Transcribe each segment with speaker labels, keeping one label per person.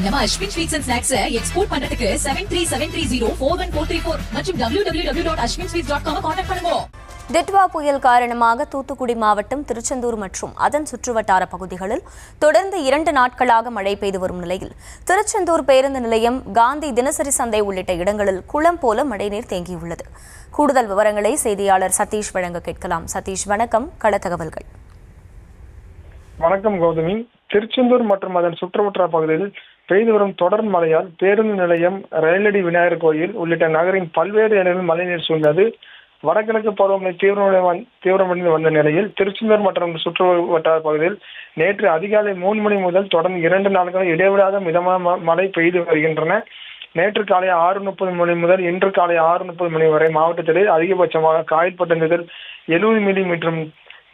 Speaker 1: நம்ம Ashwin sweets and snacks export பண்றதுக்கு 7373041434 மற்றும் www.ashwinsweets.com கான்டாக்ட் பண்ணுங்க.
Speaker 2: டிட்வா புயல் காரணமாக தூத்துக்குடி மாவட்டம் திருச்செந்தூர் மற்றும் அதன் சுற்றுவட்டார பகுதிகளில் தொடர்ந்து 2 நாட்களாக மழை பெய்து வரும் நிலையில் திருச்செந்தூர் பேருந்து நிலையம், காந்தி தினசரி சந்தை உள்ளிட்ட இடங்களில் குளம் போல மழைநீர் தேங்கியுள்ளது. கூடுதல் விவரங்களை செய்தியாளர் சதீஷ் வழங்க கேட்கலாம். சதீஷ், வணக்கம். கள தகவல்கள்.
Speaker 3: வணக்கம் கௌதமி. திருச்செந்தூர் மற்றும் அதன் சுற்றுவட்டார பகுதியில் பெய்து வரும் தொடர் மழையால் பேருந்து நிலையம், ரயிலடி விநாயகர் கோயில் உள்ளிட்ட நகரின் பல்வேறு இடங்களில் மழைநீர் சூழ்ந்தது. வடகிழக்கு பருவமழை தீவிரமடைந்து வந்த நிலையில் திருச்செந்தூர் மற்றும் சுற்றுவட்டார பகுதியில் நேற்று அதிகாலை 3 மணி முதல் தொடர்ந்து 2 நாட்கள் இடைவிடாத மிதமான மழை பெய்து வருகின்றன. நேற்று காலை 6:30 மணி முதல் இன்று காலை 6:30 மணி வரை மாவட்டத்தில் அதிகபட்சமாக காயல்பட்டினத்தில் 70 மில்லிமீட்டர்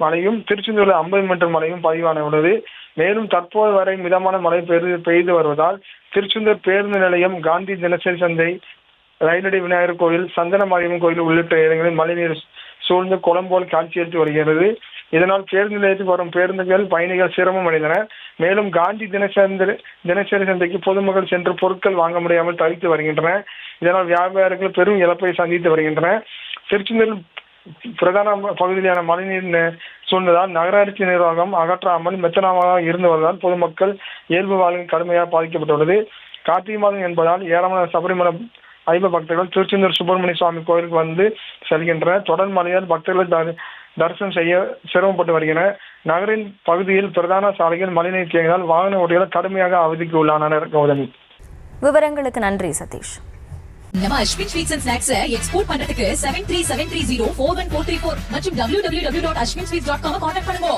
Speaker 3: மழையும், திருச்செந்தூரில் 50 மீட்டர் மழையும் பதிவான உள்ளது. மேலும் தற்போது வரை மிதமான மழை பெய்து வருவதால் திருச்செந்தூர் பேருந்து நிலையம், காந்தி தினசரி சந்தை, ரயிலடி விநாயகர் கோயில், சந்தன மாரியம்மன் கோயில் உள்ளிட்ட இடங்களில் மழைநீர் சூழ்ந்து குளம் போல் காட்சியளித்து வருகிறது. இதனால் பேருந்து நிலையத்துக்கு வரும் பேருந்துகள், பயணிகள் சிரமம் அடைந்தனர். மேலும் காந்தி தினசரி சந்தைக்கு பொதுமக்கள் சென்று பொருட்கள் வாங்க முடியாமல் தவித்து வருகின்றனர். இதனால் வியாபாரிகள் பெரும் இழப்பை சந்தித்து வருகின்றனர். திருச்செந்தூரில் பிரதான பகுதியிலான மழைநீர் சூழ்ந்ததால் நகராட்சி நிர்வாகம் அகற்றாமல் மெத்தனமாக இருந்து வருவதால் பொதுமக்கள் இயல்பு வாழ்க்கை கடுமையாக பாதிக்கப்பட்டுள்ளது. கார்த்திகை மாதம் என்பதால் ஏராளமான சபரிமலை ஐயப்ப பக்தர்கள் திருச்செந்தூர் சுப்பிரமணிய சுவாமி கோயிலுக்கு வந்து செல்கின்றனர். தொடர் மழையால் பக்தர்கள் தரிசனம் செய்ய சிரமப்பட்டு வருகின்றனர். நகரின் பகுதியில் பிரதான சாலைகள் மழைநீர் தேங்கினால் வாகன ஓட்டிகள் கடுமையாக அவதிக்கு உள்ளானனர். கௌதமி,
Speaker 2: விவரங்களுக்கு நன்றி சதீஷ்.
Speaker 1: நம்ம Ashwin sweets and snacks export பண்றதுக்கு 7373041434 மற்றும் www.ashwinsweets.com கான்டாக்ட் பண்ணுங்க.